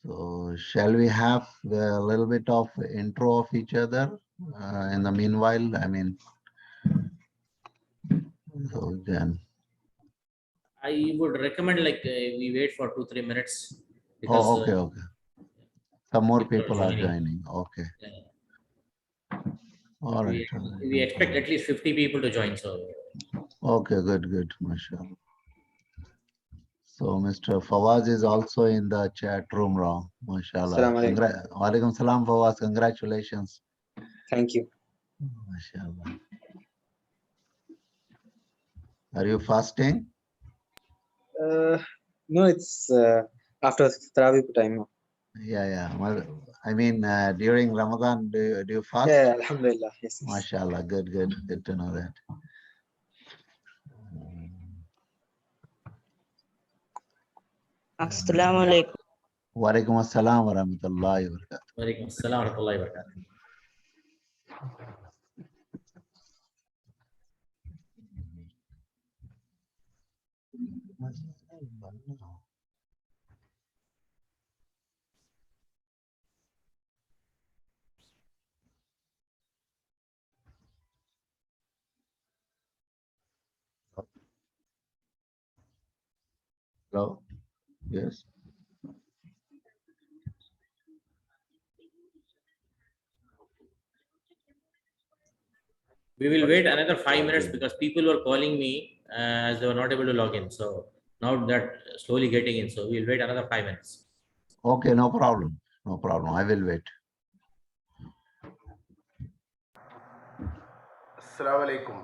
So shall we have a little bit of intro of each other in the meanwhile? I mean, so then. I would recommend we wait for 2-3 minutes because Oh, okay. Some more people are joining. joining. Okay. Yeah. All right. We expect at least 50 people to join. So. Okay, good, mashallah. So Mr. Fawaz is also in the chat room, wrong, mashallah. Walaikum salam, Fawaz. Congratulations. Thank you. Mashallah. Are you fasting? No, it's after Tarawih time. Yeah. Well, I mean, during Ramadan, do you fast? Yeah, alhamdulillah. Yes. Mashallah, good to know that. Assalamu alaikum. Wa alaikum assalam wa rahmatullahi wa barakatuh. Wa alaikum assalam wa rahmatullahi wa barakatuh. Hello? Yes. We will wait another 5 minutes because people were calling me as they were not able to log in. So now that slowly getting in. So we'll wait another 5 minutes. Okay, no problem. I will wait. Assalamu alaikum.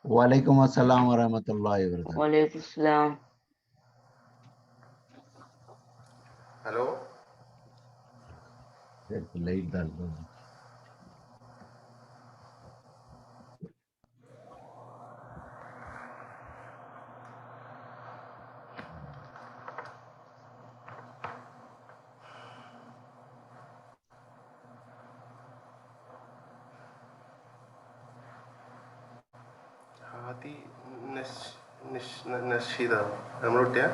Wa alaikum assalam wa rahmatullahi wa barakatuh. Wa alaikum assalam. Hello. It's late that. Hadi Nashida. Amrutya.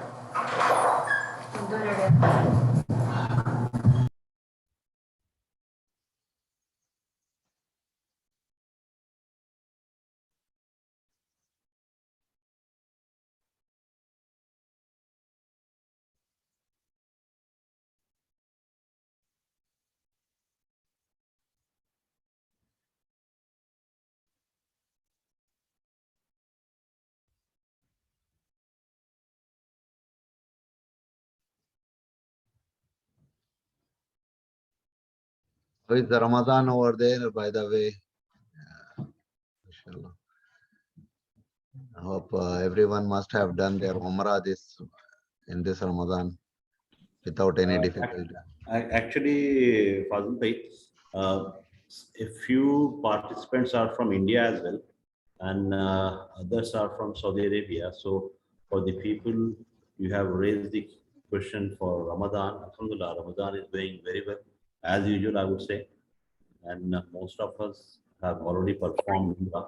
How is the Ramadan over there, by the way? Inshallah. I hope everyone must have done their Umrah in this Ramadan without any difficulty. Actually, Fazil bhai, a few participants are from India as well, and others are from Saudi Arabia. So, for the people you have raised the question for Ramadan, alhamdulillah, Ramadan is going very well, as usual, I would say. And most of us have already performed Umrah.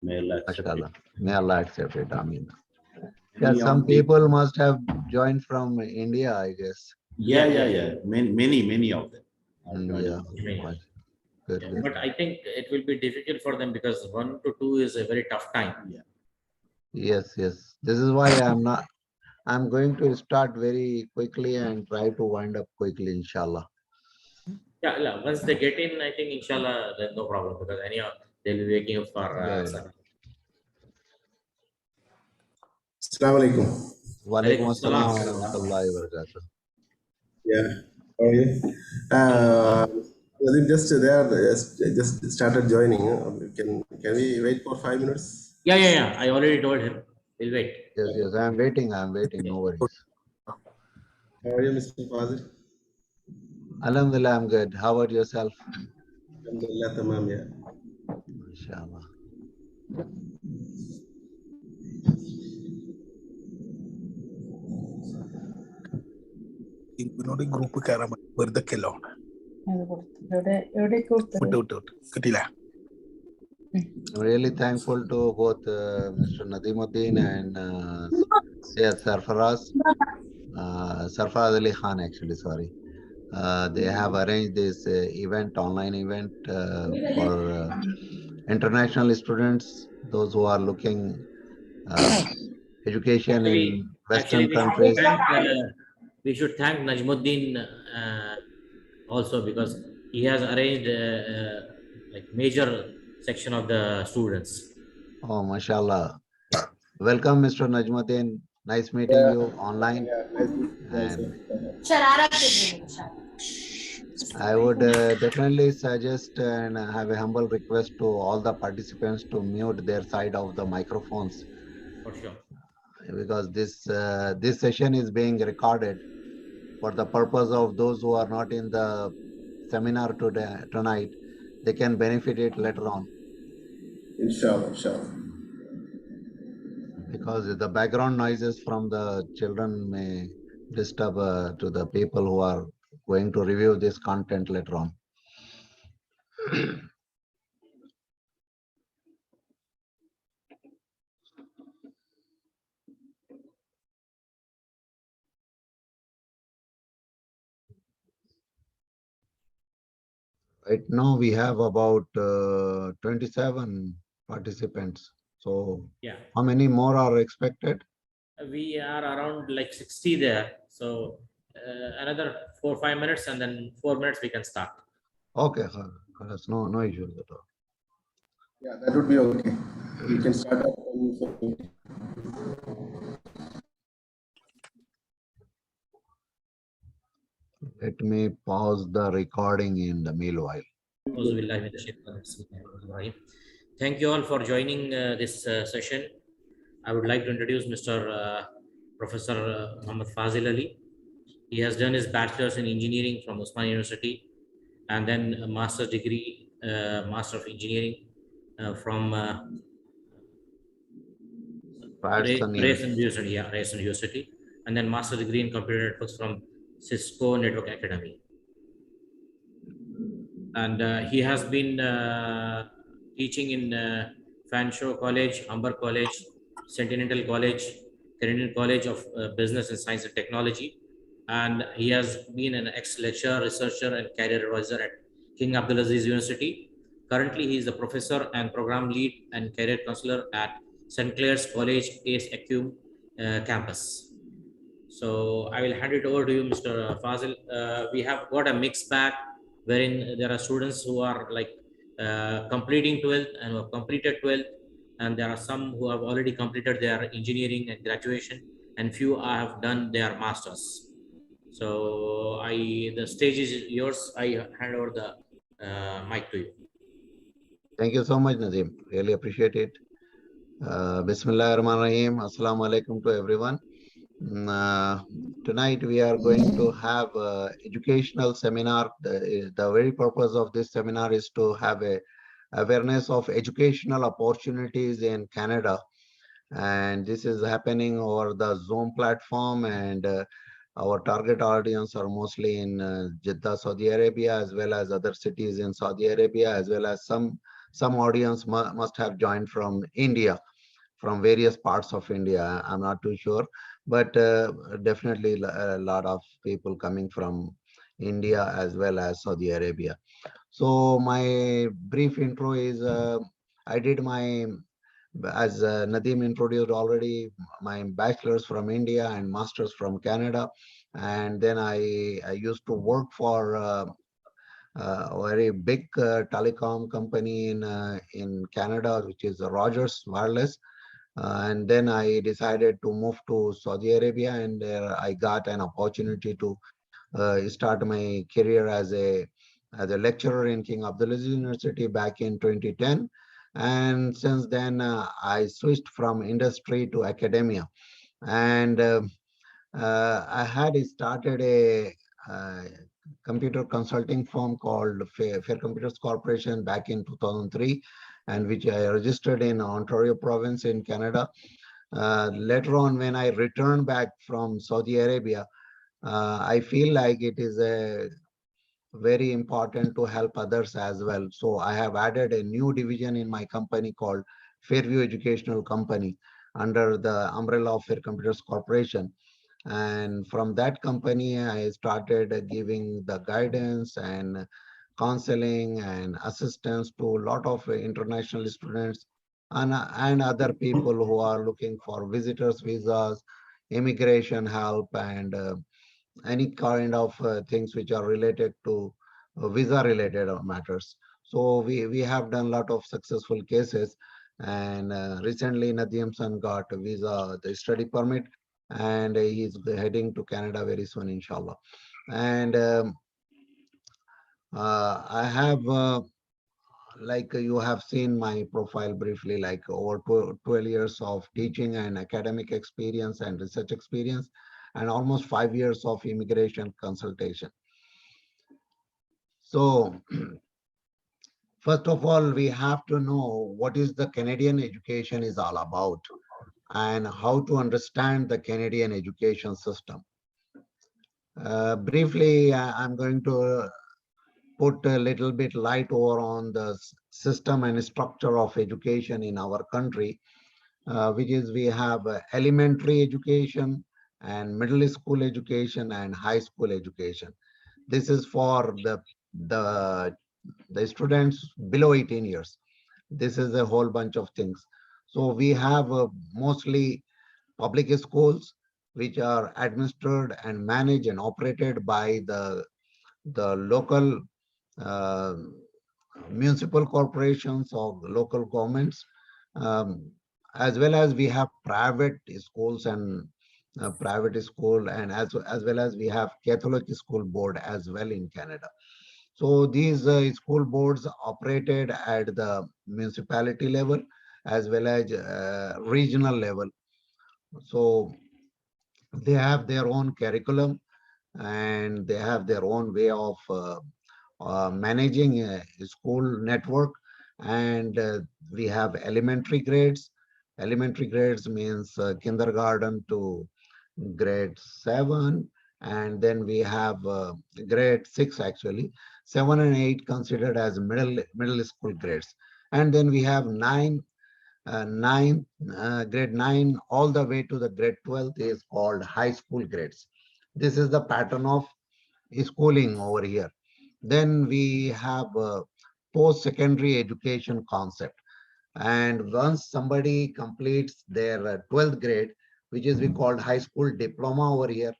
May Allah accept it. May Allah accept it. Ameen. Yeah, Any some of the- people must have joined from India, I guess. Yeah. Many of them. are joining. Yeah. Good. But I think it will be difficult for them because 1 to 2 is a very tough time. Yeah. Yes. This is why I'm going to start very quickly and try to wind up quickly, inshallah. Yeah. Once they get in, I think inshallah, there's no problem because anyhow they'll be waking up for Salah. Assalamu alaikum. Wa alaikum assalam wa rahmatullahi wa barakatuh. Yeah. How are you? Was it just there? Just started joining. Can we wait for 5 minutes? Yeah. I already told him. We'll wait. Yes. I'm waiting. No worries. How are you, Mr. Fazil? Alhamdulillah, I'm good. How about yourself? Alhamdulillah, tamam, yeah. Inshallah. ഇവനോട് group കയറാൻ വെറുതെ കല്ലാണ് കിട്ടില്ല. I'm really thankful to both Mr. Nadimuddin and Syed Sarfaraz Sarfaz Ali Khan, actually, sorry. They have arranged this event, online event for international students, those who are looking education Actually, in actually, Western countries. we should thank Najmuddin also, because he has arranged like major section of the students. Oh, mashallah. Yeah. Welcome, Mr. Najmuddin. Nice meeting Yeah, you online. yeah, nice meeting you And also. I would definitely suggest and have a humble request to all the participants to mute their side of the microphones, For sure. because this session is being recorded for the purpose of those who are not in the seminar today tonight. They can benefit it later on, Inshallah, inshallah. because the background noises from the children may disturb to the people who are going to review this content later on. Right now we have about 27 participants. So Yeah. how many more are expected? We are around like 60 there. So another 4 or 5 minutes, and then 4 minutes we can start. Okay, that's no issues at all. Yeah, that would be okay. You can start up. Let me pause the recording in the meanwhile. Thank you all for joining this session. I would like to introduce Mr. Professor Mohammed Fazil Ali. He has done his bachelor's in engineering from Osman University, and then a master's degree, Master of Engineering from Patterson University, University, and then master's degree in computer networks from Cisco Network Academy. And he has been teaching in Fanshawe College, Humber College, Sentinel College, Canadian College of Business and Science and Technology. And he has been an ex-lecturer, researcher, and career advisor at King Abdulaziz University. Currently, he is a professor and program lead and career counselor at St. Clair's College, Ace Acum campus. So I will hand it over to you, Mr. Fazil. We have got a mixed bag wherein there are students who are like completing 12th and who have completed 12th, and there are some who have already completed their engineering and graduation, and few have done their masters. So the stage is yours. I hand over the mic to you. Thank you so much, Nazim. Really appreciate it. Bismillah ar-Rahman ar-Rahim. Assalamu alaikum to everyone. Tonight we are going to have educational seminar. The very purpose of this seminar is to have a awareness of educational opportunities in Canada, and this is happening over the Zoom platform, and our target audience are mostly in Jeddah, Saudi Arabia, as well as other cities in Saudi Arabia, as well as some audience must have joined from India, from various parts of India. I'm not too sure, but definitely a lot of people coming from India as well as Saudi Arabia. So my brief intro is I did my, as Nadeem introduced already, my bachelor's from India and master's from Canada. And then I used to work for a very big telecom company in Canada, which is Rogers Wireless. And then I decided to move to Saudi Arabia, and I got an opportunity to start my career as a lecturer in King Abdulaziz University back in 2010. And since then, I switched from industry to academia. And I had started a computer consulting firm called Fair Computers Corporation back in 2003, and which I registered in Ontario province in Canada. Later on, when I returned back from Saudi Arabia, I feel like it is very important to help others as well. So I have added a new division in my company called Fairview Educational Company under the umbrella of Fair Computers Corporation. And from that company, I started giving the guidance and counseling and assistance to a lot of international students and other people who are looking for visitors visas, immigration help, and any kind of things which are related to visa related matters. So we have done a lot of successful cases, and recently Nadimson got a visa, the study permit, and he's heading to Canada very soon, inshallah. And I have like you have seen my profile briefly, like over 12 years of teaching and academic experience and research experience, and almost 5 years of immigration consultation. So first of all, we have to know what is the Canadian education is all about and how to understand the Canadian education system. Briefly, I'm going to put a little bit light over on the system and structure of education in our country, which is we have elementary education and middle school education and high school education. This is for the the students below 18 years. This is a whole bunch of things. So we have mostly public schools which are administered and managed and operated by the local uh, municipal corporations or local governments, um, as well as we have private schools and private school, and as well as we have Catholic school board as well in Canada. So these school boards operated at the municipality level as well as regional level. So they have their own curriculum and they have their own way of managing a school network. And we have elementary grades. Elementary grades means kindergarten to grade 7, and then we have grade 6 actually. 7 and 8 considered as middle school grades, and then we have 9 9 grade 9 all the way to the grade 12 is called high school grades. This is the pattern of schooling over here. Then we have post-secondary education concept. And once somebody completes their 12th grade, which is we called high school diploma over here,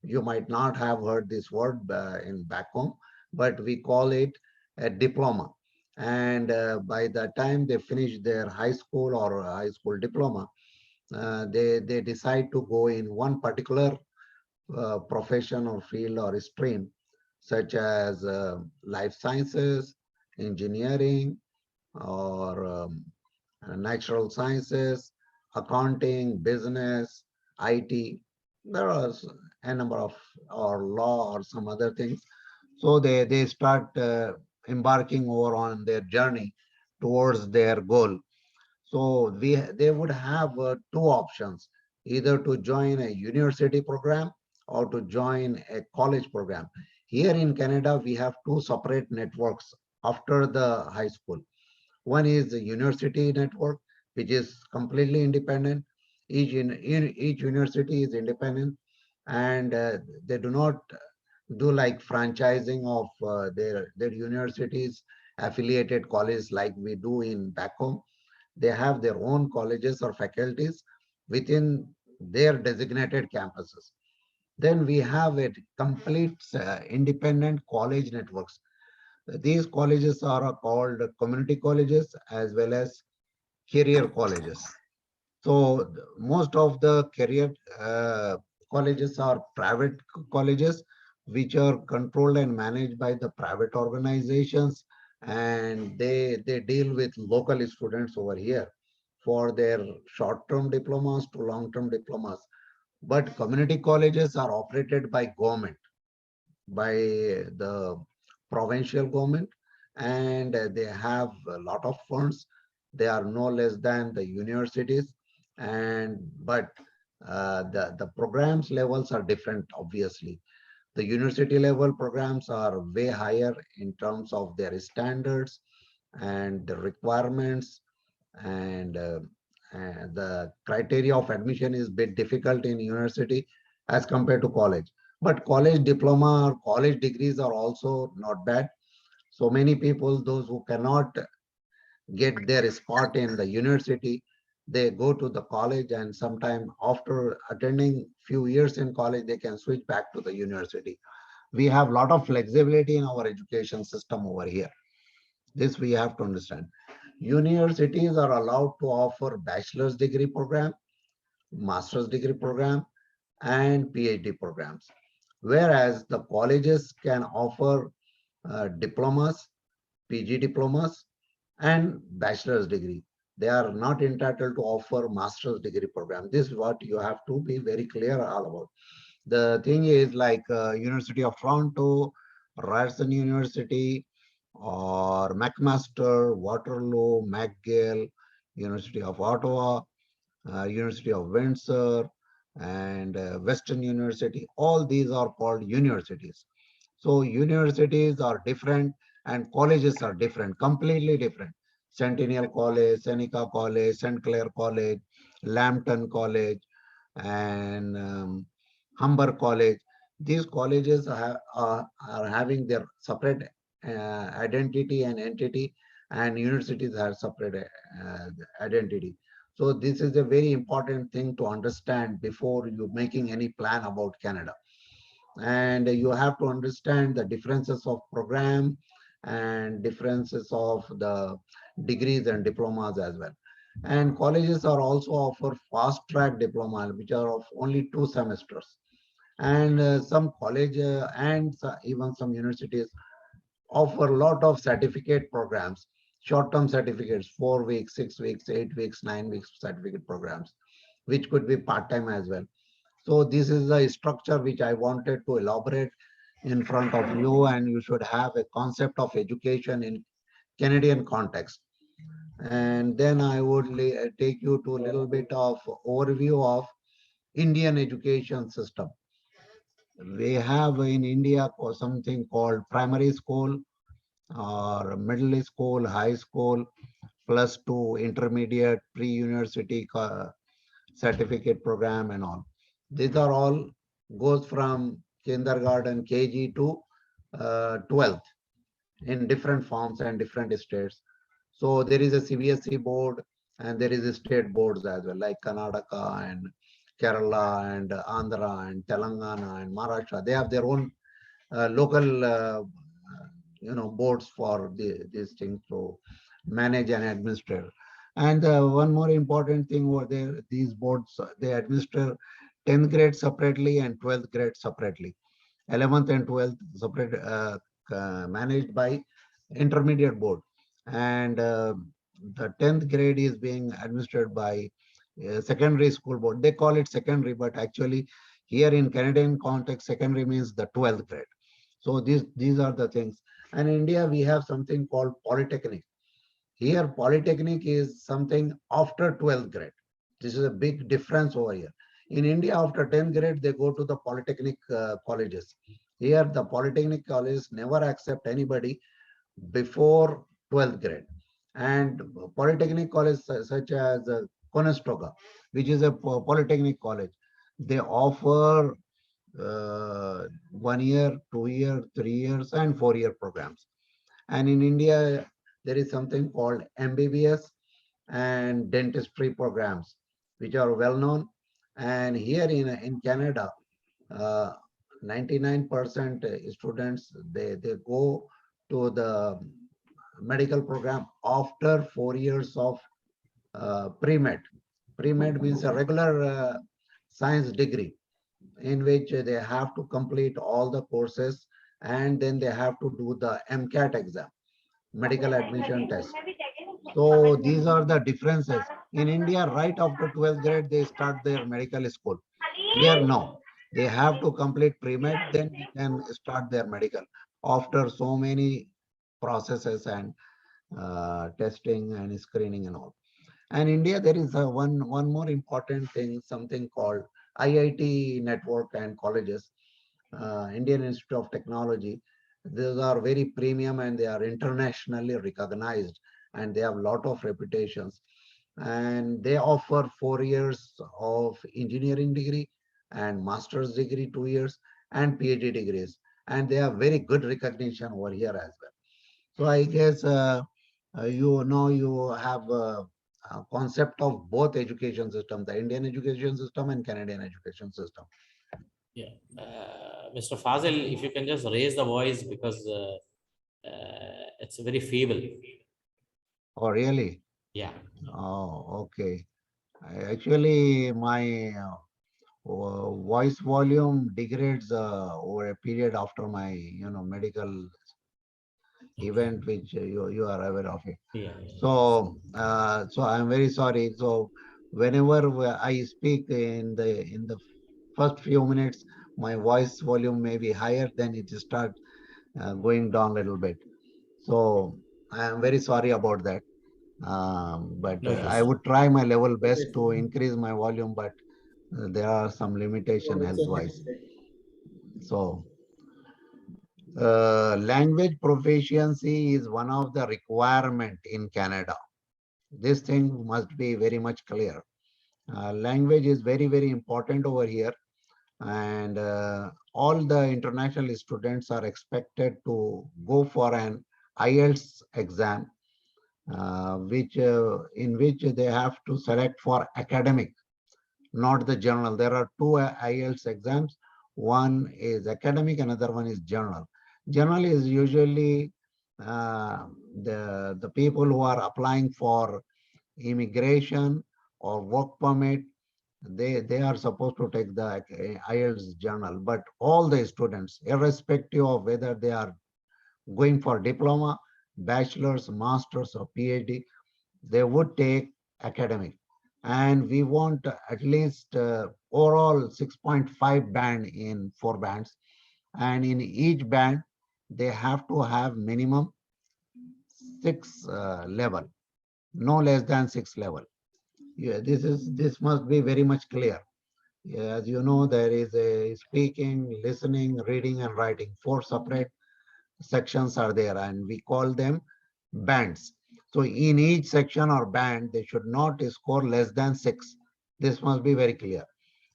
you might not have heard this word in back home, but we call it a diploma. And by the time they finish their high school or high school diploma, they decide to go in one particular profession or field or stream, such as life sciences, engineering, or natural sciences, accounting, business, IT. There are a number of, or law or some other things. So they start embarking over on their journey towards their goal. So they would have two options, either to join a university program or to join a college program. Here in Canada, we have two separate networks after the high school. One is the university network, which is completely independent. Each university is independent, and they do not do like franchising of their universities, affiliated colleges like we do in back home. They have their own colleges or faculties within their designated campuses. Then we have a complete independent college networks. These colleges are called community colleges as well as career colleges. So most of the career colleges are private colleges, which are controlled and managed by the private organizations, and they deal with local students over here for their short-term diplomas to long-term diplomas. But community colleges are operated by government, by the provincial government, and they have a lot of funds. They are no less than the universities, and but the programs levels are different. Obviously, the university level programs are way higher in terms of their standards and the requirements, and the criteria of admission is bit difficult in university, as compared to college. But college diploma or college degrees are also not bad. So many people, those who cannot get their spot in the university, they go to the college, and sometime after attending few years in college, they can switch back to the university. We have a lot of flexibility in our education system over here. This we have to understand. Universities are allowed to offer bachelor's degree program, master's degree program, and PhD programs, whereas the colleges can offer diplomas, PG diplomas, and bachelor's degree. They are not entitled to offer master's degree program. This is what you have to be very clear all about. The thing is like University of Toronto, Ryerson University, or McMaster, Waterloo, McGill, University of Ottawa, University of Windsor, and Western University. All these are called universities. So universities are different and colleges are different, completely different. Centennial College, Seneca College, St. Clair College, Lambton College, and Humber College. These colleges are having their separate identity and entity, and universities have separate identity. So this is a very important thing to understand before you making any plan about Canada. And you have to understand the differences of program and differences of the degrees and diplomas as well. And colleges are also offer fast track diploma, which are of only 2 semesters. And some college and even some universities offer a lot of certificate programs, short-term certificates, 4 weeks, 6 weeks, 8 weeks, 9 weeks certificate programs, which could be part-time as well. So this is the structure which I wanted to elaborate in front of you, and you should have a concept of education in Canadian context. And then I would take you to a little bit of overview of Indian education system. We have in India something called primary school or middle school, high school, plus two, intermediate, pre-university certificate program and all. These are all goes from kindergarten, KG to 12th in different forms and different states. So there is a CBSE board and there is a state boards as well, like Karnataka and Kerala and Andhra and Telangana and Maharashtra. They have their own local, boards for these things to manage and administer. And one more important thing over there, these boards, they administer 10th grade separately and 12th grade separately. 11th and 12th separate, managed by intermediate board. And the 10th grade is being administered by secondary school board. They call it secondary, but actually here in Canadian context, secondary means the 12th grade. So these are the things. And in India, we have something called polytechnic. Here, polytechnic is something after 12th grade. This is a big difference over here. In India, after 10th grade, they go to the polytechnic colleges. Here, the polytechnic colleges never accept anybody before 12th grade. And polytechnic college such as Conestoga, which is a polytechnic college, they offer 1 year, 2 year, 3 years, and 4 year programs. And in India, there is something called MBBS and dentistry programs, which are well known. And here in Canada, 99% students, they go to the medical program after 4 years of pre-med. Pre-med means a regular science degree in which they have to complete all the courses, and then they have to do the MCAT exam, medical admission test. So these are the differences. In India, right after 12th grade, they start their medical school. Here, no. They have to complete pre-med, then they can start their medical after so many processes and testing and screening and all. And India, there is one more important thing, something called IIT network and colleges, Indian Institute of Technology. These are very premium and they are internationally recognized and they have a lot of reputations. And they offer 4 years of engineering degree and master's degree 2 years, and PhD degrees. And they have very good recognition over here as well. So I guess you have a concept of both education system, the Indian education system and Canadian education system. Yeah. Mr. Fazil, if you can just raise the voice because it's very feeble. Oh, really? Yeah. Oh, okay. Actually, my voice volume degrades over a period after my, medical event, which you are aware of it. Yeah. So, so I'm very sorry. So, whenever I speak in the first few minutes, my voice volume may be higher, then it start going down a little bit. So, I am very sorry about that. But No I issues. would try my level best to increase my volume, but there are some limitation health-wise. So, language proficiency is one of the requirement in Canada. This thing must be very much clear. Language is very, very important over here, and all the international students are expected to go for an IELTS exam, which in which they have to select for academic, not the general. There are two IELTS exams. One is academic, another one is general. General is usually the people who are applying for immigration or work permit. They are supposed to take the IELTS general, but all the students, irrespective of whether they are going for diploma, bachelor's, master's, or PhD, they would take academic. And we want at least overall 6.5 band in 4 bands. And in each band, they have to have minimum 6 level, no less than 6 level. Yeah, this must be very much clear. Yeah, as you know, there is a speaking, listening, reading, and writing. 4 separate sections are there, and we call them bands. So in each section or band, they should not score less than 6. This must be very clear.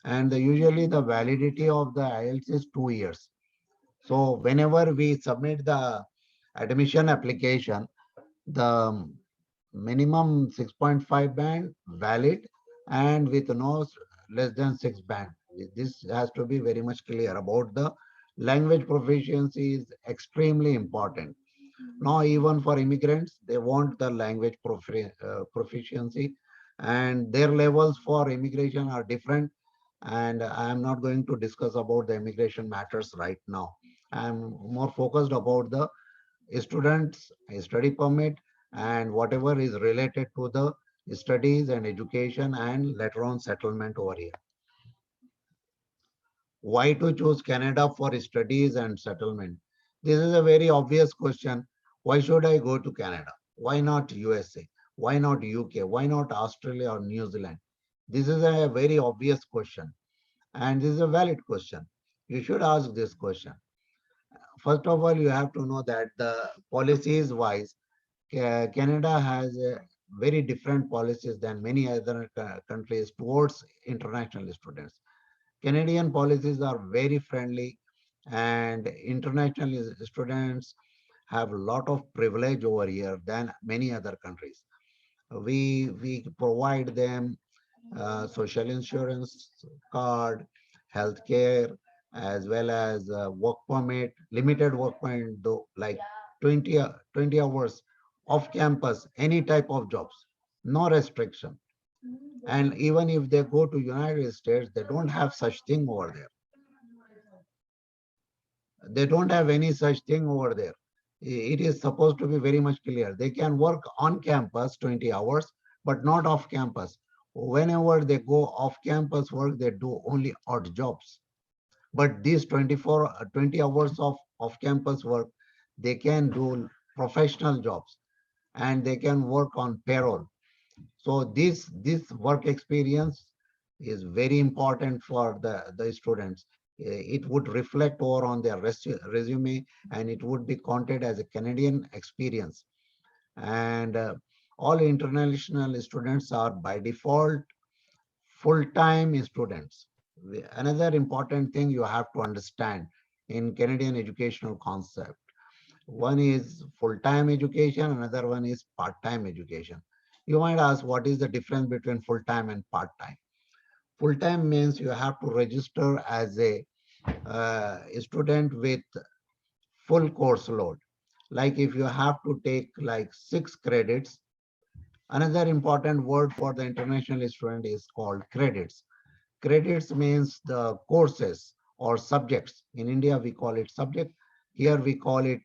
And usually the validity of the IELTS is 2 years. So whenever we submit the admission application, the minimum 6.5 band valid and with no less than 6 band. This has to be very much clear about the language proficiency is extremely important. Now, even for immigrants, they want the language proficiency, and their levels for immigration are different. And I am not going to discuss about the immigration matters right now. I am more focused about the students, study permit, and whatever is related to the studies and education and later on settlement over here. Why to choose Canada for studies and settlement? This is a very obvious question. Why should I go to Canada? Why not USA? Why not UK? Why not Australia or New Zealand? This is a very obvious question, and this is a valid question. You should ask this question. First of all, you have to know that the policies wise, Canada has very different policies than many other countries towards international students. Canadian policies are very friendly, and international students have a lot of privilege over here than many other countries. We provide them social insurance card, healthcare, as well as work permit, limited work permit, though, like 20 hours off campus, any type of jobs, no restriction. And even if they go to United States, they don't have such thing over there. They don't have any such thing over there. It is supposed to be very much clear. They can work on campus 20 hours, but not off campus. Whenever they go off campus work, they do only odd jobs. But these 20 hours of off campus work, they can do professional jobs and they can work on payroll. So this work experience is very important for the students. It would reflect over on their resume, and it would be counted as a Canadian experience. And all international students are by default full-time students. another important thing you have to understand in Canadian educational concept. One is full-time education, another one is part-time education. You might ask, what is the difference between full-time and part-time? Full-time means you have to register as a student with full course load. Like if you have to take like 6 credits, another important word for the international student is called credits. Credits means the courses or subjects. In India, we call it subject. Here we call it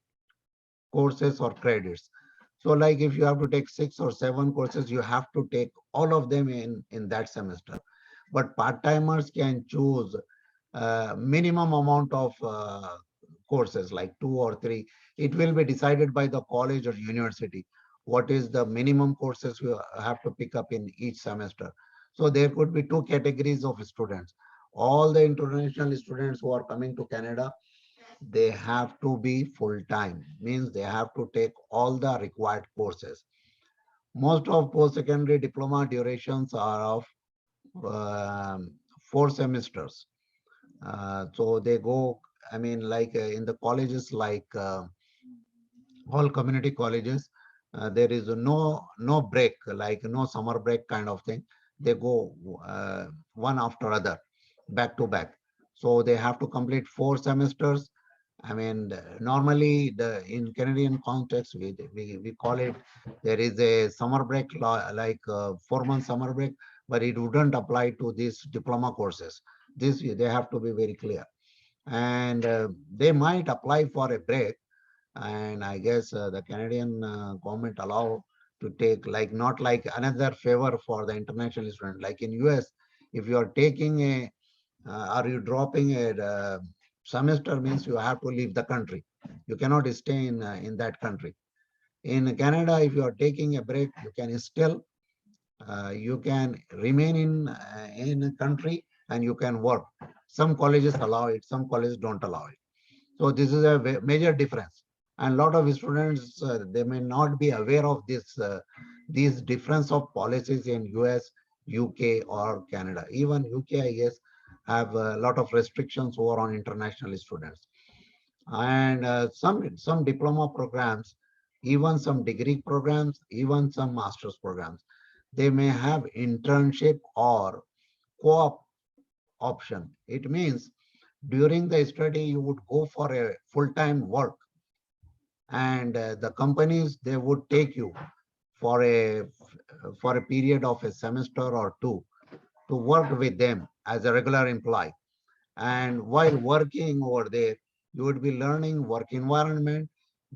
courses or credits. So like if you have to take 6 or 7 courses, you have to take all of them in that semester. But part-timers can choose minimum amount of courses like 2 or 3. It will be decided by the college or university. What is the minimum courses you have to pick up in each semester? So there could be 2 categories of students. All the international students who are coming to Canada, they have to be full-time, means they have to take all the required courses. Most of post-secondary diploma durations are of 4 semesters. So they go, I mean, like in the colleges, like all community colleges, there is no break, like no summer break kind of thing. They go one after other, back to back. So they have to complete 4 semesters. I mean, normally the in Canadian context, we call it, there is a summer break law, like 4 month summer break, but it wouldn't apply to these diploma courses. This they have to be very clear, and they might apply for a break. And I guess the Canadian government allow to take, like not like another favor for the international student. Like in US, if you are taking a are you dropping a semester, means you have to leave the country. You cannot stay in that country. In Canada, if you are taking a break, you can still you can remain in a country and you can work. Some colleges allow it, some colleges don't allow it. So this is a major difference. And a lot of students, they may not be aware of this, these difference of policies in US, UK or Canada. Even UK, I guess, have a lot of restrictions over on international students. And some diploma programs, even some degree programs, even some master's programs, they may have internship or co-op option. It means during the study, you would go for a full-time work, and the companies, they would take you for a period of a semester or two to work with them as a regular employee. And while working over there, you would be learning work environment,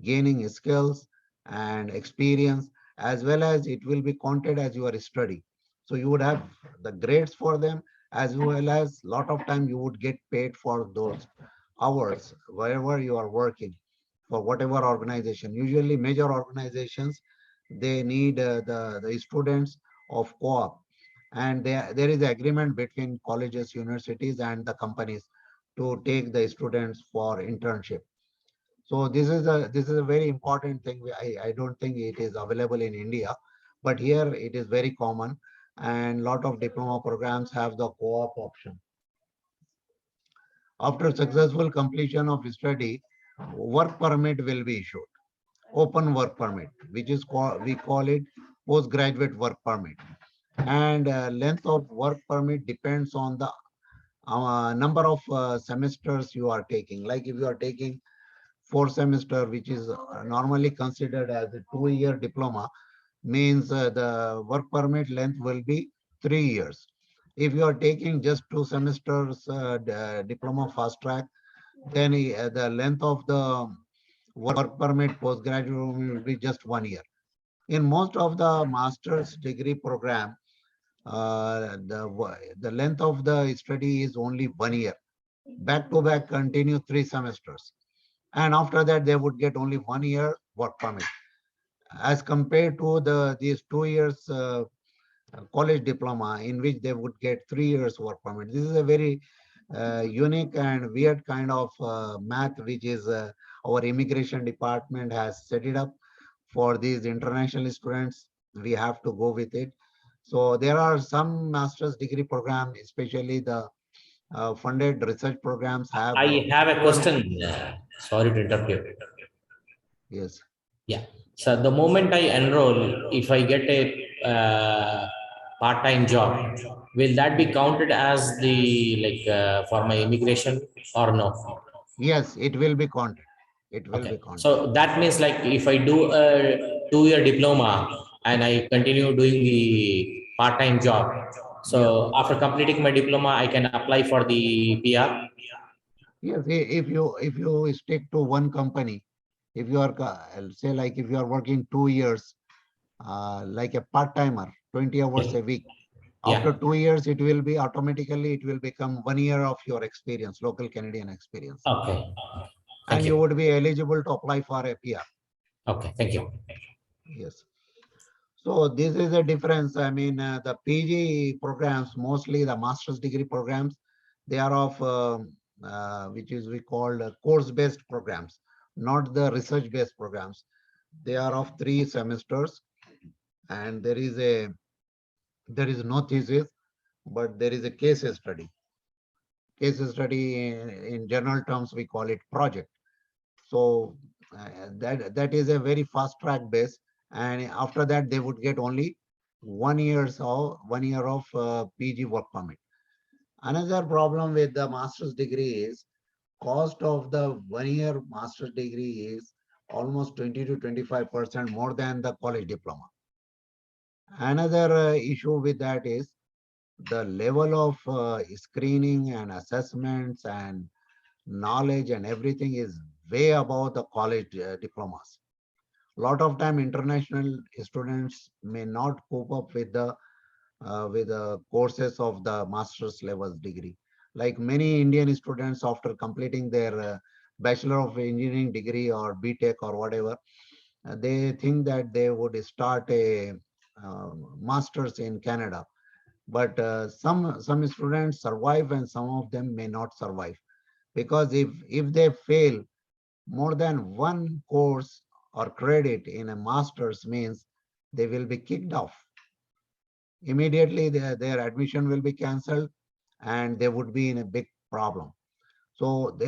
gaining skills and experience, as well as it will be counted as your study. So you would have the grades for them, as well as lot of time you would get paid for those hours wherever you are working for whatever organization. Usually major organizations, they need the students of co-op, and there is agreement between colleges, universities and the companies to take the students for internship. So this is a very important thing. I don't think it is available in India, but here it is very common, and lot of diploma programs have the co-op option. After successful completion of study, work permit will be issued, open work permit, which is we call it postgraduate work permit. And length of work permit depends on the number of semesters you are taking. Like if you are taking 4 semester, which is normally considered as a 2 year diploma, means the work permit length will be 3 years. If you are taking just 2 semesters diploma fast track, then the length of the work permit postgraduate will be just 1 year. In most of the master's degree program, the length of the study is only 1 year. Back to back continue 3 semesters. And after that, they would get only 1 year work permit, as compared to these 2 years college diploma, in which they would get 3 years work permit. This is a very unique and weird kind of math, which is our immigration department has set it up for these international students. We have to go with it. So there are some master's degree program, especially the funded research programs have. I have a question. Sorry to interrupt you. Yes. Yeah. So the moment I enroll, if I get a part-time job, will that be counted as the for my immigration or no? Yes, it will be counted. It will be Okay. counted. So that means like if I do a 2-year diploma and I continue doing the part-time job, so after completing my diploma, I can apply for the PR. Yes, if you stick to one company, if you are say like if you are working 2 years, like a part-timer, 20 hours a week, after Yeah. 2 years, it will be automatically, it will become 1 year of your experience, local Canadian experience. Okay. Thank And you you. would be eligible to apply for a PR. Okay. Thank you. Yes. So this is a difference. I mean, the PG programs, mostly the master's degree programs, they are of, which is we call course-based programs, not the research-based programs. They are of 3 semesters, and there is no thesis, but there is a case study. Case study in general terms, we call it project. So that is a very fast track base, and after that they would get only 1 year of PG work permit. Another problem with the master's degree is cost of the 1 year master's degree is almost 20 to 25% more than the college diploma. Another issue with that is the level of screening and assessments and knowledge and everything is way above the college diplomas. A lot of time international students may not cope up with the courses of the master's level degree. Like many Indian students, after completing their Bachelor of Engineering degree or BTech or whatever, they think that they would start a master's in Canada. But some students survive and some of them may not survive, because if they fail more than one course or credit in a master's, means they will be kicked off. Immediately their admission will be cancelled and they would be in a big problem. So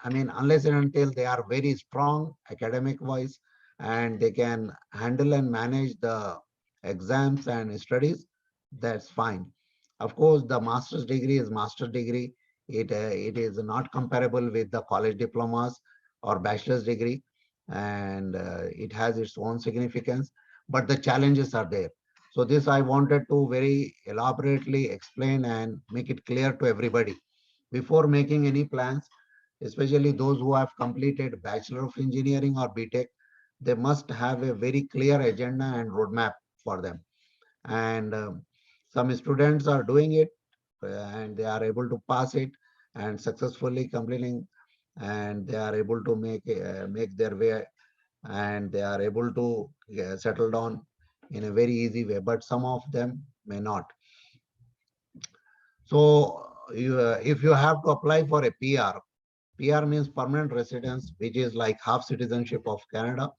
I mean, unless and until they are very strong academic wise and they can handle and manage the exams and studies, that's fine. Of course, the master's degree is master's degree. It is not comparable with the college diplomas or bachelor's degree, and it has its own significance, but the challenges are there. So this I wanted to very elaborately explain and make it clear to everybody before making any plans, especially those who have completed Bachelor of Engineering or BTech. They must have a very clear agenda and roadmap for them. And some students are doing it and they are able to pass it and successfully completing, and they are able to make their way, and they are able to settle down in a very easy way, but some of them may not. So if you have to apply for a PR means permanent residence, which is like half citizenship of Canada.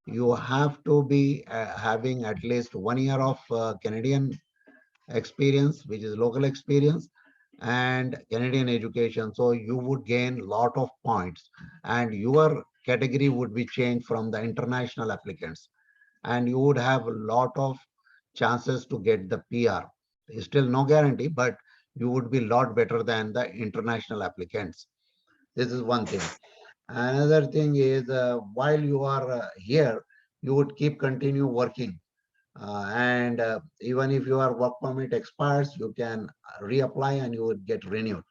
You have to be having at least 1 year of Canadian experience, which is local experience, and Canadian education. So you would gain lot of points and your category would be changed from the international applicants, and you would have a lot of chances to get the PR. Still no guarantee, but you would be a lot better than the international applicants. This is one thing. Another thing is while you are here, you would keep continue working. And even if your work permit expires, you can reapply and you would get renewed.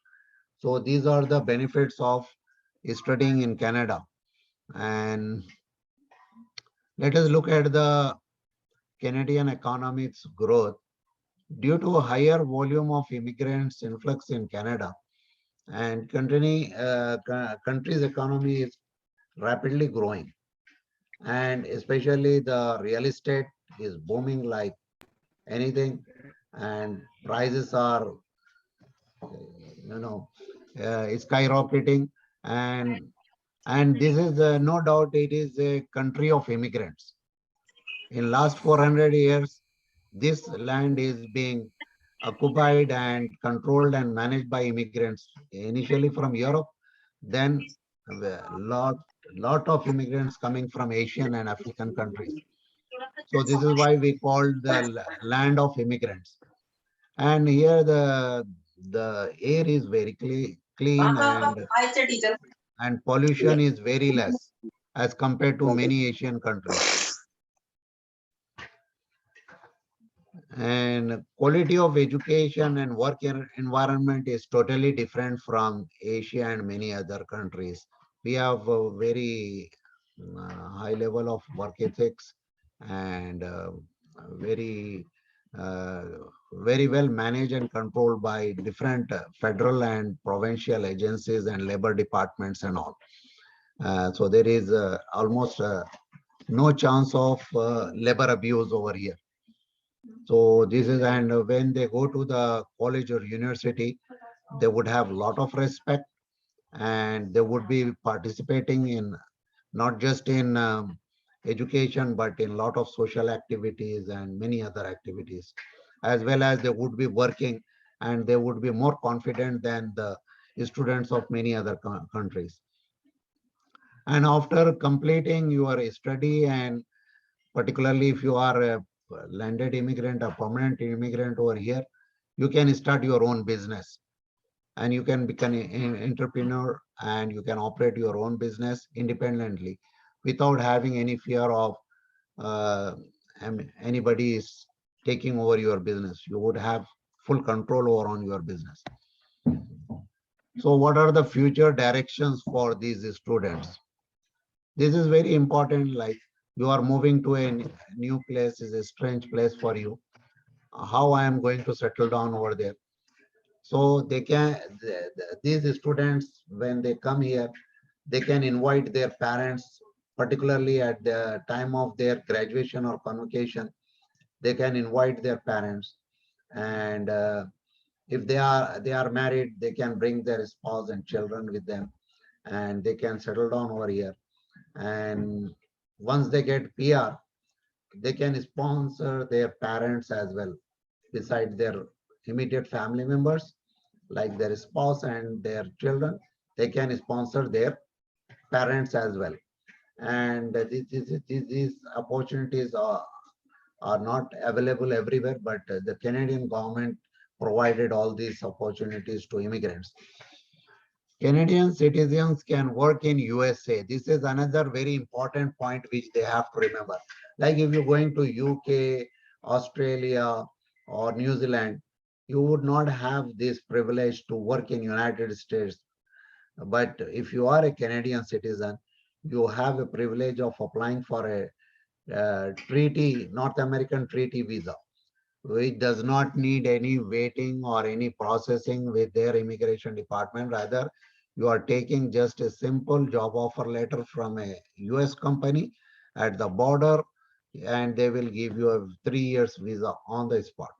So these are the benefits of studying in Canada. And let us look at the Canadian economy's growth. Due to a higher volume of immigrants influx in Canada, and country's economy is rapidly growing, and especially the real estate is booming like anything, and prices are you know skyrocketing, and this is no doubt it is a country of immigrants. In last 400 years, this land is being occupied and controlled and managed by immigrants, initially from Europe, then a lot of immigrants coming from Asian and African countries. So this is why we called the land of immigrants. And here the air is very clean and pollution is very less as compared to many Asian countries. And quality of education and work environment is totally different from Asia and many other countries. We have a very high level of work ethics and very uh, very well managed and controlled by different federal and provincial agencies and labor departments and all. So there is almost no chance of labor abuse over here. So this is, and when they go to the college or university, they would have a lot of respect and they would be participating in not just in education, but in a lot of social activities and many other activities, as well as they would be working and they would be more confident than the students of many other countries. And after completing your study, and particularly if you are a landed immigrant, a permanent immigrant over here, you can start your own business and you can become an entrepreneur and you can operate your own business independently without having any fear of uh, anybody is taking over your business. You would have full control over on your business. So what are the future directions for these students? This is very important. Like, you are moving to a new place, is a strange place for you. How I am going to settle down over there? So they can, these students, when they come here, they can invite their parents, particularly at the time of their graduation or convocation. They can invite their parents, and if they are married, they can bring their spouse and children with them, and they can settle down over here. And once they get PR, they can sponsor their parents as well, beside their immediate family members, like their spouse and their children. They can sponsor their parents as well. And these opportunities are not available everywhere, but the Canadian government provided all these opportunities to immigrants. Canadian citizens can work in USA. This is another very important point which they have to remember. Like, if you're going to UK, Australia, or New Zealand, you would not have this privilege to work in United States. But if you are a Canadian citizen, you have a privilege of applying for a treaty, North American treaty visa, which does not need any waiting or any processing with their immigration department. Rather, you are taking just a simple job offer letter from a US company at the border, and they will give you a 3 years visa on the spot.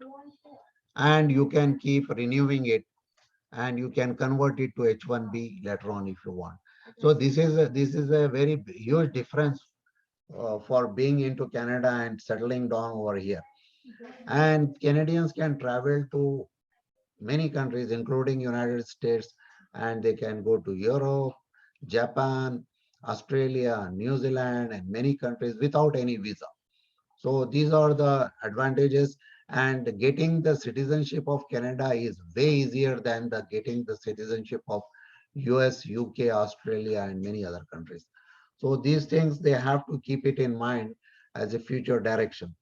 And you can keep renewing it, and you can convert it to H-1B later on if you want. So this is a very huge difference for being into Canada and settling down over here. And Canadians can travel to many countries, including United States, and they can go to Europe, Japan, Australia, New Zealand, and many countries without any visa. So these are the advantages. And getting the citizenship of Canada is way easier than the getting the citizenship of US, UK, Australia, and many other countries. So these things, they have to keep it in mind as a future direction.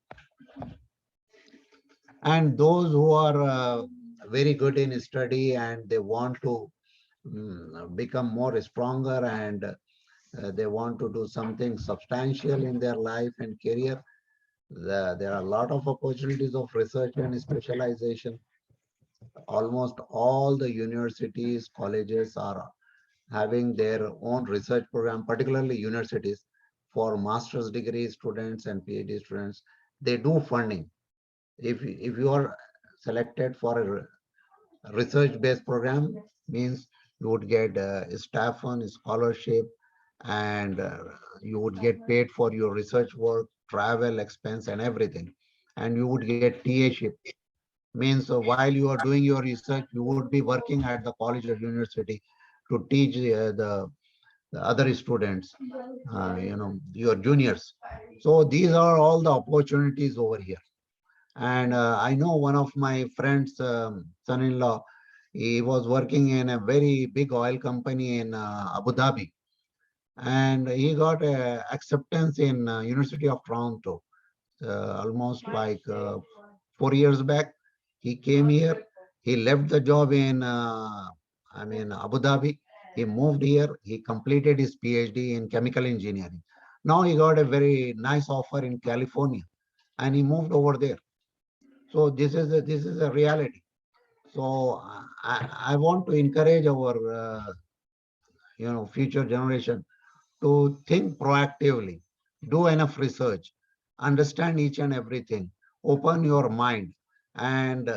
And those who are very good in study and they want to become more stronger, and they want to do something substantial in their life and career, there are a lot of opportunities of research and specialization. Almost all the universities, colleges are having their own research program, particularly universities for master's degree students and PhD students. They do funding. If you are selected for a research-based program, means you would get staff on scholarship, and you would get paid for your research work, travel expense, and everything, and you would get TA-ship. Means while you are doing your research, you would be working at the college or university to teach the other students, your juniors. So these are all the opportunities over here. And I know one of my friends, son-in-law, he was working in a very big oil company in Abu Dhabi, and he got acceptance in University of Toronto almost like 4 years back. He came here. He left the job in, Abu Dhabi. He moved here. He completed his PhD in chemical engineering. Now he got a very nice offer in California, and he moved over there. So this is a reality. So I want to encourage our future generation to think proactively, do enough research, understand each and everything, open your mind, and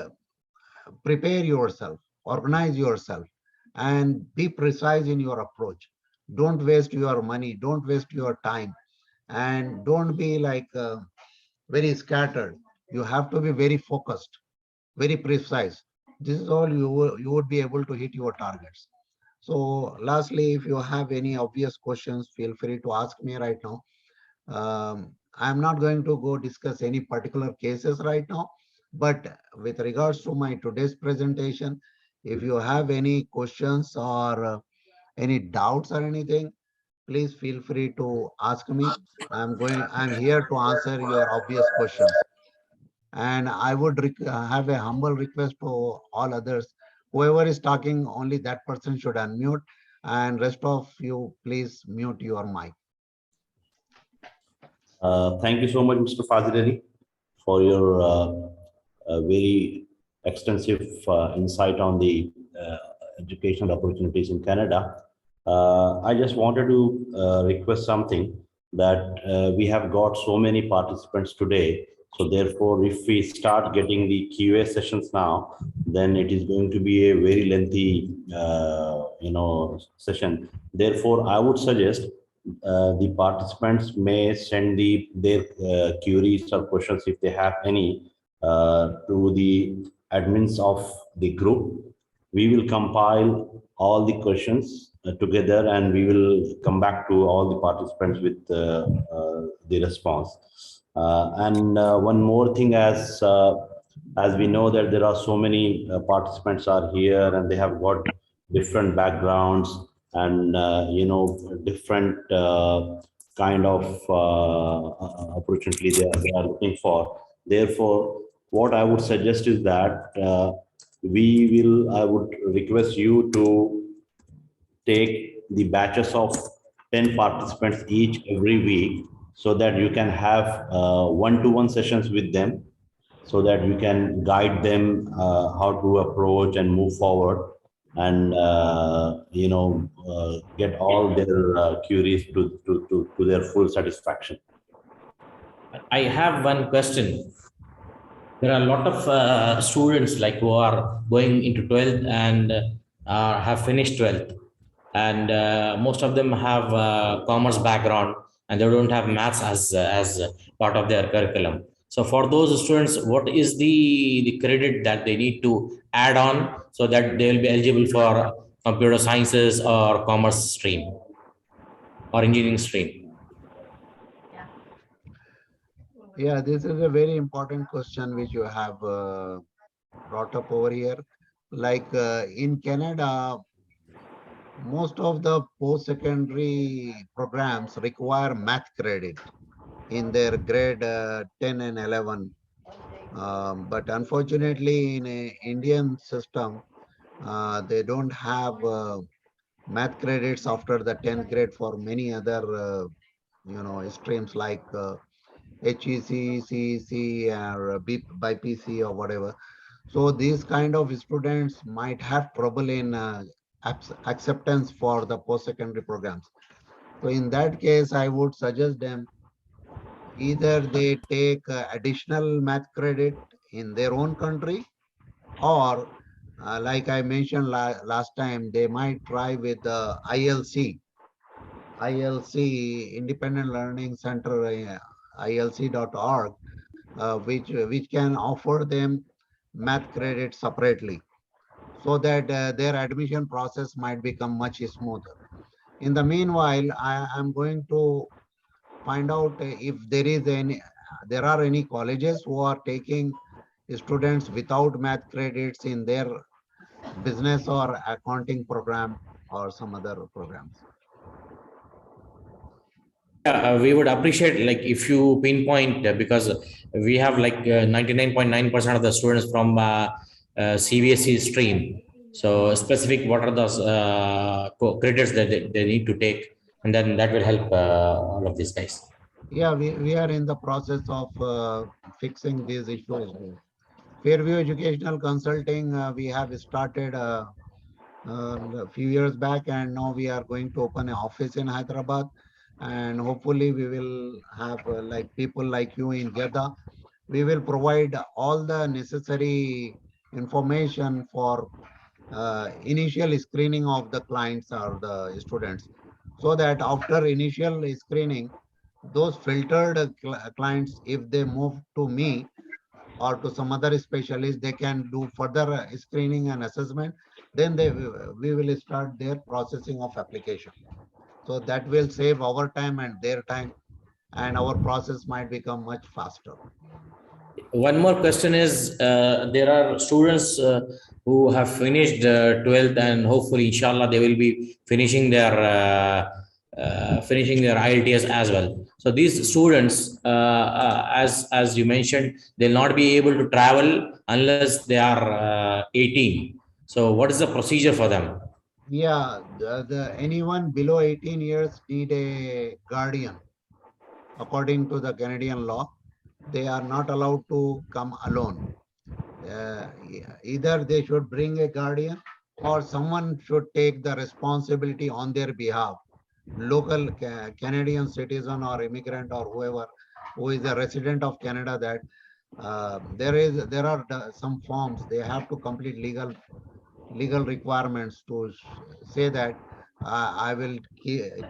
prepare yourself, organize yourself, and be precise in your approach. Don't waste your money, don't waste your time, and don't be like very scattered. You have to be very focused, very precise. This is all you would be able to hit your targets. So lastly, if you have any obvious questions, feel free to ask me right now. I'm not going to go discuss any particular cases right now, but with regards to my today's presentation, if you have any questions or any doubts or anything, please feel free to ask me. I'm here to answer your obvious questions. And I would have a humble request to all others. Whoever is talking, only that person should unmute, and rest of you, please mute your mic. Thank you so much, Mr. Fazil, for your very extensive insight on the educational opportunities in Canada. I just wanted to request something that we have got so many participants today. So therefore, if we start getting the QA sessions now, then it is going to be a very lengthy, session. Therefore, I would suggest the participants may send their queries or questions if they have any to the admins of the group. We will compile all the questions together, and we will come back to all the participants with the response. And one more thing, as we know that there are so many participants are here and they have got different backgrounds and different kind of opportunity they are looking for. Therefore, what I would suggest is that I would request you to take the batches of 10 participants each every week, so that you can have one-to-one sessions with them, so that you can guide them how to approach and move forward, and get all their queries to their full satisfaction. I have one question. There are a lot of students like who are going into 12th and have finished 12th, and most of them have commerce background, and they don't have maths as part of their curriculum. So for those students, what is the credit that they need to add on so that they will be eligible for computer sciences or commerce stream or engineering stream? Yeah, this is a very important question which you have brought up over here. Like in Canada, most of the post-secondary programs require math credit in their grade 10 and 11. But unfortunately, in a Indian system, they don't have math credits after the 10th grade for many other, streams like HEC, CEC, or BPC or whatever. So these kind of students might have trouble in acceptance for the post-secondary programs. So in that case, I would suggest them either they take additional math credit in their own country, or like I mentioned last time, they might try with the ILC, Independent Learning Center, ILC.org, which can offer them math credit separately, so that their admission process might become much smoother. In the meanwhile, I am going to find out if there are any colleges who are taking students without math credits in their business or accounting program or some other programs. Yeah, we would appreciate like if you pinpoint because we have like 99.9% of the students from CBSE stream. So specific, what are those credits that they need to take, and then that will help all of these guys. Yeah, we are in the process of fixing these issues. Fairview Educational Consulting, we have started a few years back, and now we are going to open an office in Hyderabad, and hopefully we will have like people like you in Jeddah. We will provide all the necessary information for initial screening of the clients or the students, so that after initial screening, those filtered clients, if they move to me or to some other specialist, they can do further screening and assessment. Then we will start their processing of application. So that will save our time and their time, and our process might become much faster. One more question is there are students who have finished 12th, and hopefully inshallah they will be finishing their IELTS as well. So these students as you mentioned, they'll not be able to travel unless they are 18. So what is the procedure for them? Yeah, anyone below 18 years need a guardian. According to the Canadian law, they are not allowed to come alone. Either they should bring a guardian, or someone should take the responsibility on their behalf. Local Canadian citizen or immigrant or whoever who is a resident of Canada, that there are some forms they have to complete, legal requirements to say that I will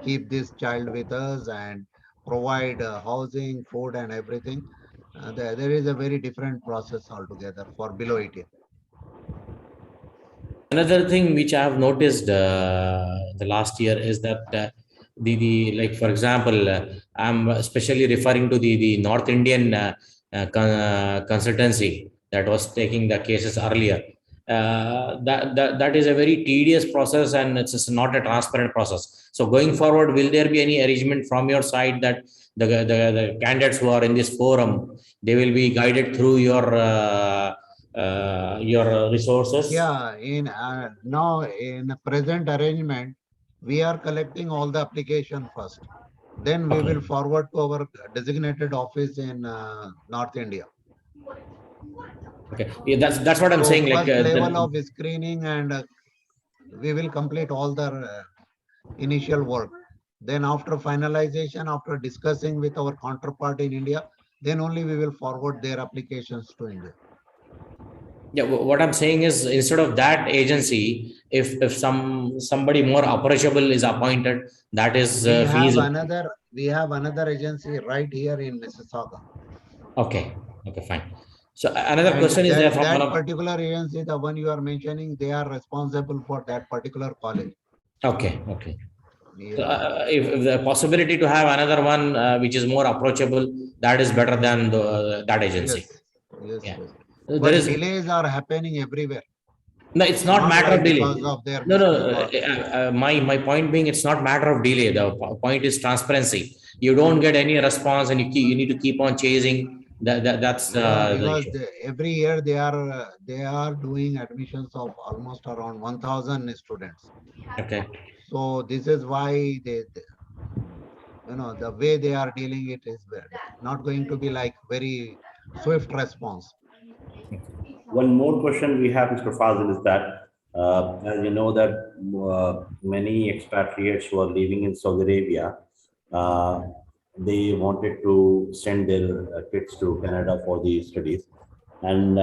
keep this child with us and provide housing, food, and everything. There is a very different process altogether for below 18. Another thing which I have noticed the last year is that the like for example, I'm especially referring to the North Indian consultancy that was taking the cases earlier. That is a very tedious process, and it's just not a transparent process. So going forward, will there be any arrangement from your side that the candidates who are in this forum, they will be guided through your resources? Yeah, now in the present arrangement, we are collecting all the application first. Then we Okay. will forward to our designated office in North India. Okay, yeah, that's what I'm So saying. Like first level of screening, and we will complete all the initial work. Then after finalization, after discussing with our counterpart in India, then only we will forward their applications to India. yeah, what I'm saying is instead of that agency, if somebody more approachable is appointed, that is feasible. We have another agency right here in Mississauga. Okay, okay, fine. So another And question is there from one that of. particular agency, the one you are mentioning, they are responsible for that particular college. Okay, okay. So, Yeah. if the possibility to have another one which is more approachable, that is better than that agency. Yes. Yeah. There But delays are happening everywhere. no, it's not matter like of delay. because of their No, mistake or my point being, it's not matter of delay. The point is transparency. You don't get any response, and you need to keep on chasing. That's the because issue. every year they are doing admissions of almost around 1,000 students. Okay. So this is why the way they are dealing it is not going to be like very swift response. One more question we have, Mr. Fazil, is that as you know that many expatriates who are living in Saudi Arabia, uh, they wanted to send their kids to Canada for the studies. And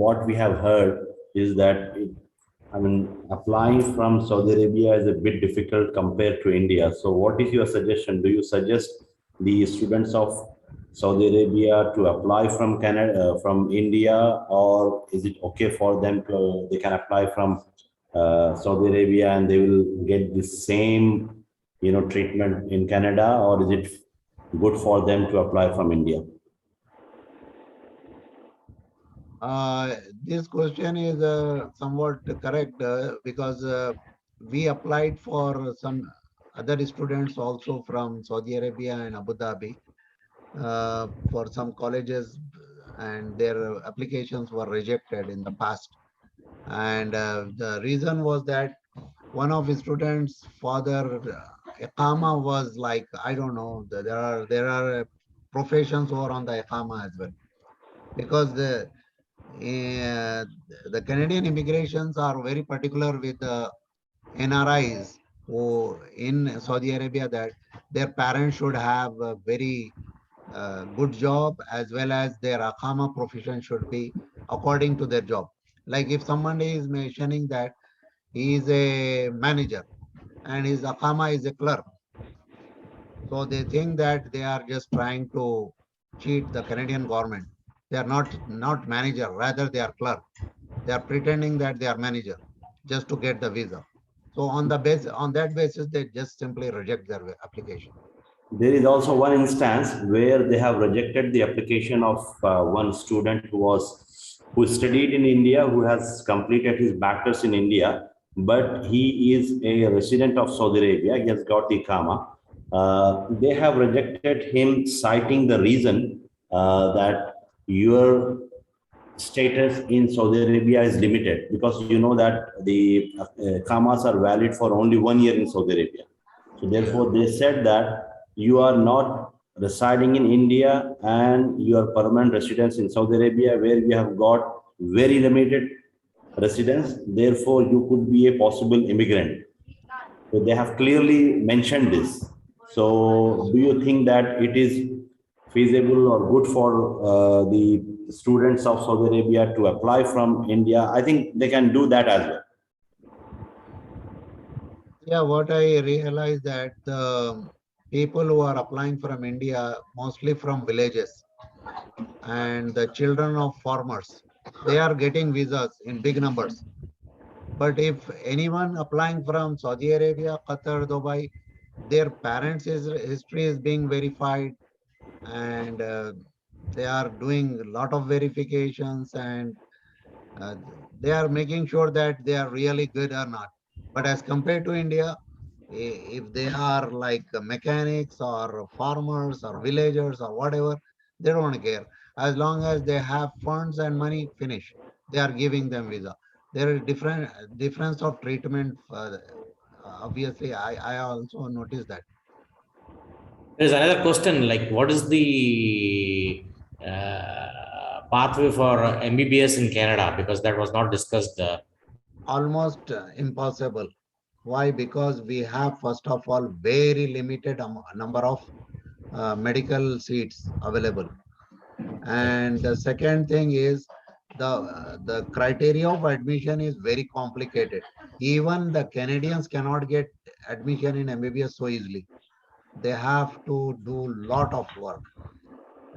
what we have heard is that, applying from Saudi Arabia is a bit difficult compared to India. So what is your suggestion? Do you suggest the students of Saudi Arabia to apply from Canada, from India, or is it okay for them to, they can apply from Saudi Arabia and they will get the same, treatment in Canada, or is it good for them to apply from India? This question is somewhat correct because we applied for some other students also from Saudi Arabia and Abu Dhabi for some colleges, and their applications were rejected in the past. And the reason was that one of his students' father, Iqama was like, I don't know, there are professions who are on the Iqama as well, because the Canadian immigrations are very particular with the NRIs who in Saudi Arabia, that their parents should have a very good job, as well as their Akama profession should be according to their job. Like if somebody is mentioning that he is a manager and his Akama is a clerk, so they think that they are just trying to cheat the Canadian government. They are not manager, rather they are clerk. They are pretending that they are manager just to get the visa. So on that basis, they just simply reject their application. There is also one instance where they have rejected the application of one student who studied in India, who has completed his bachelor's in India, but he is a resident of Saudi Arabia. He has got the Ikama. They have rejected him, citing the reason that your status in Saudi Arabia is limited, because you know that the Kamas are valid for only 1 year in Saudi Arabia. So therefore, they said that you are not residing in India and you are permanent residents in Saudi Arabia, where you have got very limited residence. Therefore, you could be a possible immigrant. So they have clearly mentioned this. So do you think that it is feasible or good for the students of Saudi Arabia to apply from India? I think they can do that as well. Yeah, what I realized that the people who are applying from India, mostly from villages, and the children of farmers, they are getting visas in big numbers. But if anyone applying from Saudi Arabia, Qatar, Dubai, their parents' history is being verified, and they are doing a lot of verifications, and uh, they are making sure that they are really good or not. But as compared to India, if they are like mechanics or farmers or villagers or whatever, they don't care. As long as they have funds and money, finish. They are giving them visa. There is difference of treatment. Obviously, I also noticed that. There's another question, like what is the pathway for MBBS in Canada? Because that was not discussed. Almost impossible. Why? Because we have, first of all, very limited number of medical seats available. And the second thing is the criteria of admission is very complicated. Even the Canadians cannot get admission in MBBS so easily. They have to do lot of work.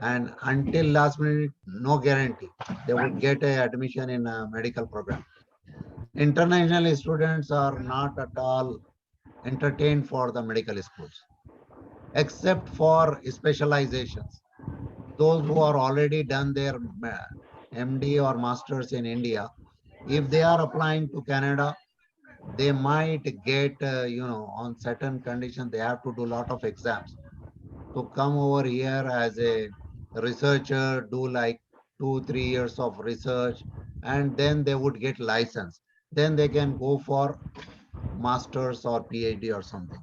And until last minute, no guarantee they would get a admission in a medical program. International students are not at all entertained for the medical schools, except for specializations. Those who are already done their MD or masters in India, if they are applying to Canada, they might get, on certain conditions, they have to do a lot of exams to come over here as a researcher, do like 2 3 years of research, and then they would get license. Then they can go for masters or PhD or something.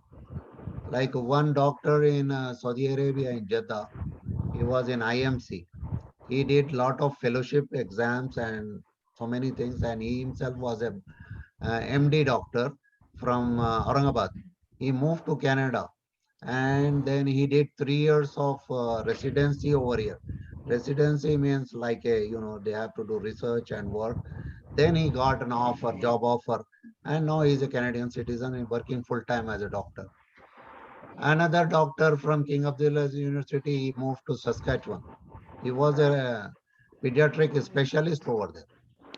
Like one doctor in Saudi Arabia in Jeddah, he was in IMC. He did lot of fellowship exams and so many things, and he himself was a MD doctor from Aurangabad. He moved to Canada, and then he did 3 years of residency over here. Residency means like they have to do research and work. Then he got an offer, job offer, and now he's a Canadian citizen and working full time as a doctor. Another doctor from King Abdulaziz University, he moved to Saskatchewan. He was a pediatric specialist over there,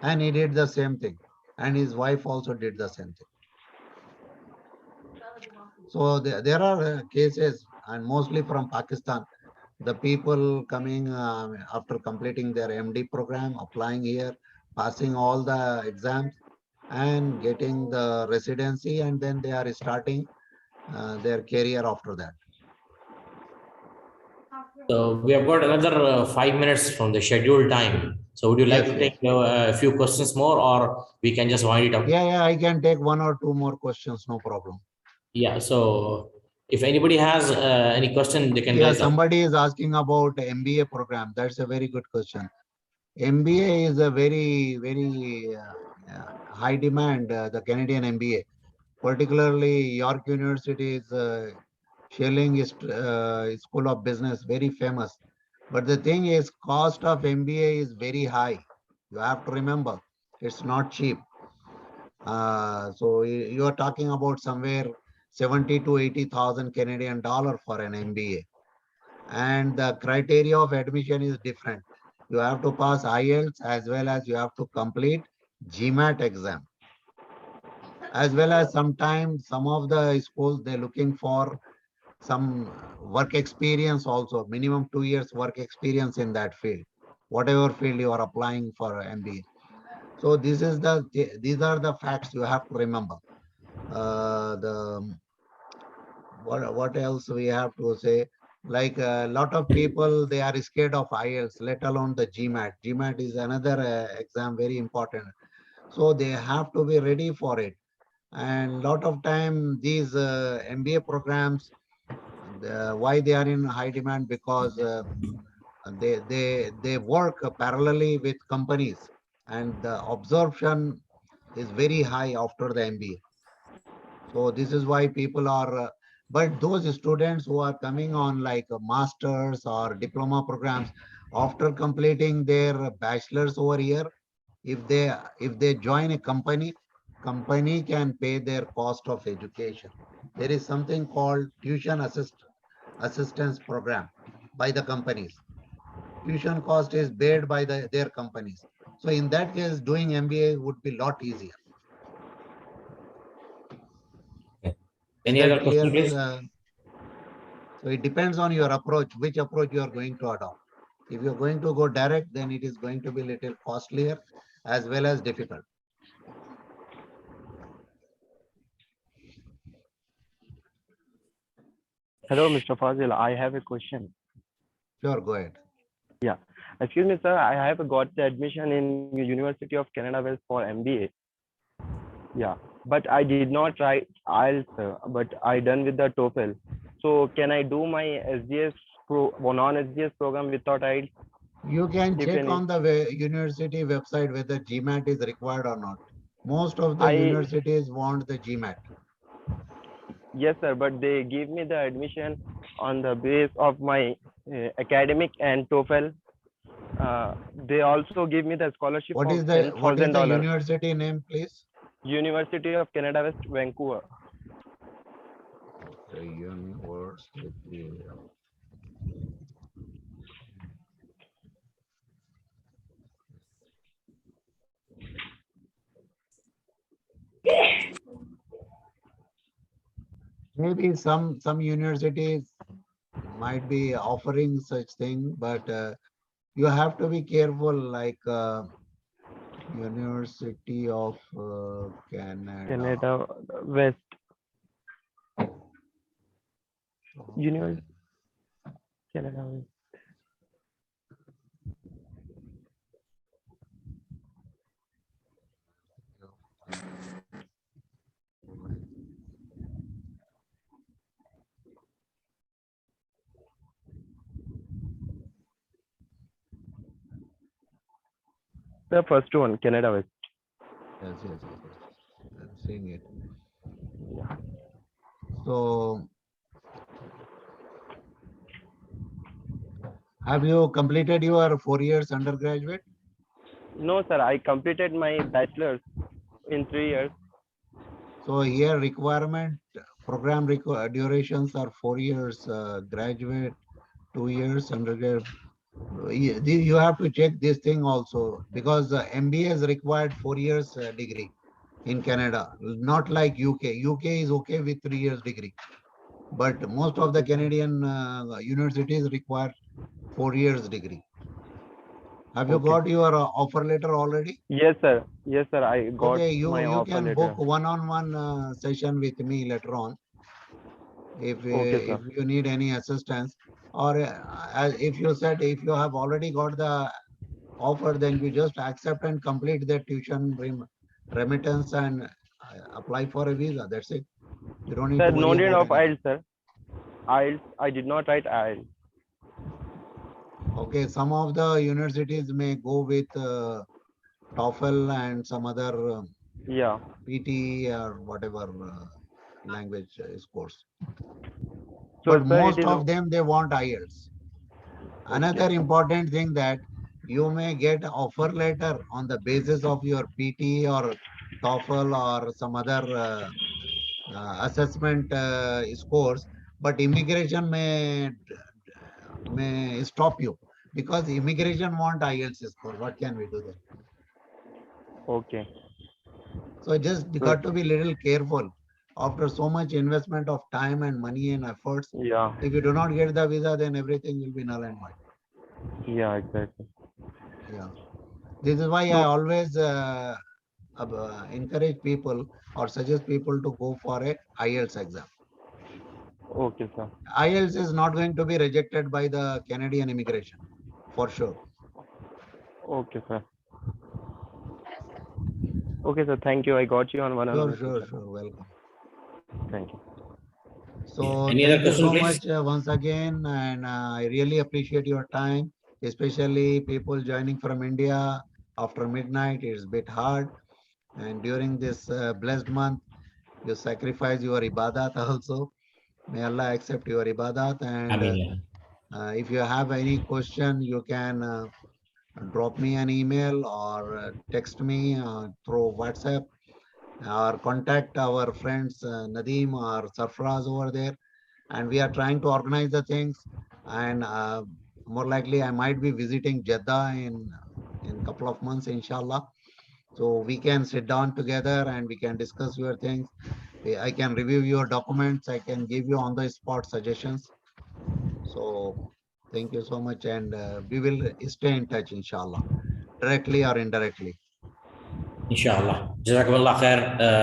and he did the same thing. And his wife also did the same thing. So there are cases, and mostly from Pakistan, the people coming after completing their MD program, applying here, passing all the exams, and getting the residency, and then they are starting their career after that. So we have got another 5 minutes from the scheduled time. So would you like Yes, to yes. take a few questions more, or we can just wind it up? Yeah, I can take one or two more questions, no problem. Yeah. So if anybody has any question, they can Yeah, raise up. somebody is asking about MBA program. That's a very good question. MBA is a very high demand, the Canadian MBA, particularly York University is Schilling School of Business, very famous. But the thing is, cost of MBA is very high. You have to remember, it's not cheap. So you are talking about somewhere 70 to 80,000 Canadian dollar for an MBA. And the criteria of admission is different. You have to pass IELTS as well as you have to complete GMAT exam. As well as sometimes some of the schools, they're looking for some work experience also, minimum 2 years work experience in that field, whatever field you are applying for MBA. So these are the facts you have to remember. What else we have to say? Like a lot of people, they are scared of IELTS, let alone the GMAT. GMAT is another exam, very important. So they have to be ready for it. And lot of time these MBA programs, why they are in high demand, because they work parallelly with companies, and the absorption is very high after the MBA. So this is why people are, but those students who are coming on like masters or diploma programs, after completing their bachelor's over here, if they join a company, company can pay their cost of education. There is something called assistance program by the companies. Tuition cost is paid by their companies. So in that case, doing MBA would be a lot easier. Is Any that other question, clear? please? So it depends on your approach, which approach you are going to adopt. If you're going to go direct, then it is going to be a little costlier as well as difficult. Hello, Mr. Fazil. I have a question. Sure, go ahead. Yeah. Excuse me, sir. I have got the admission in University of Canada West for MBA. Yeah. But I did not write IELTS, sir, but I done with the TOEFL. So can I do my SGS non-SGS program without IELTS? You can If check any, on the university website whether GMAT is required or not. Most of the I universities want the GMAT. yes, sir. But they give me the admission on the base of my academic and TOEFL. They also give me the scholarship What of is the $10,000. university name, please? University of Canada West, Vancouver. The University. Maybe some universities might be offering such thing, but you have to be careful, like University of Canada. Canada West. University Canada West. The first one, Canada West. Yes. I'm seeing it. Yeah. So, have you completed your 4 years undergraduate? No, sir. I completed my bachelor's in 3 years. So here requirement program durations are 4 years, graduate 2 years, undergrad. You have to check this thing also, because MBA is required 4 years degree in Canada, not like UK. UK is okay with 3 years degree, but most of the Canadian universities require 4 years degree. Have you Okay. got your offer letter already? Yes, sir. Yes, sir. I got Okay, my you offer can letter. book one-on-one session with me later on if Okay, sir. you need any assistance, or if you said if you have already got the offer, then you just accept and complete the tuition remittance and apply for a visa. That's it. You don't need Sir, to worry no need about of anything. IELTS, sir. IELTS, I did not write IELTS. Okay, some of the universities may go with TOEFL and some other Yeah. PT or whatever language is course. So, But sir, it most is of them, they want IELTS. Another important thing that you may get offer letter on the basis of your PT or TOEFL or some other assessment scores, but immigration may stop you, because immigration want IELTS score. What can we do then? okay. So just So, got to be little careful. After so much investment of time and money and efforts, yeah. if you do not get the visa, then everything will be null and void. Yeah, exactly. Yeah. This is why I So, always encourage people or suggest people to go for a IELTS exam. okay, sir. IELTS is not going to be rejected by the Canadian immigration, for sure. Okay, sir. Okay, sir. Thank you. I got you on one Sure, on sure, sure. Welcome. Thank you. So Any other thank you question, so please? much once again, and I really appreciate your time, especially people joining from India after midnight. It's a bit hard, and during this blessed month, you sacrifice your ibadat also. May Allah accept your ibadat, and Ameen. if you have any question, you can drop me an email or text me through WhatsApp, or contact our friends Nadeem or Sarfraz over there. And we are trying to organize the things. And more likely, I might be visiting Jeddah in a couple of months, inshallah. So we can sit down together and we can discuss your things. I can review your documents. I can give you on the spot suggestions. So thank you so much, and we will stay in touch, inshallah, directly or indirectly. Inshallah. Jazakumullah khair.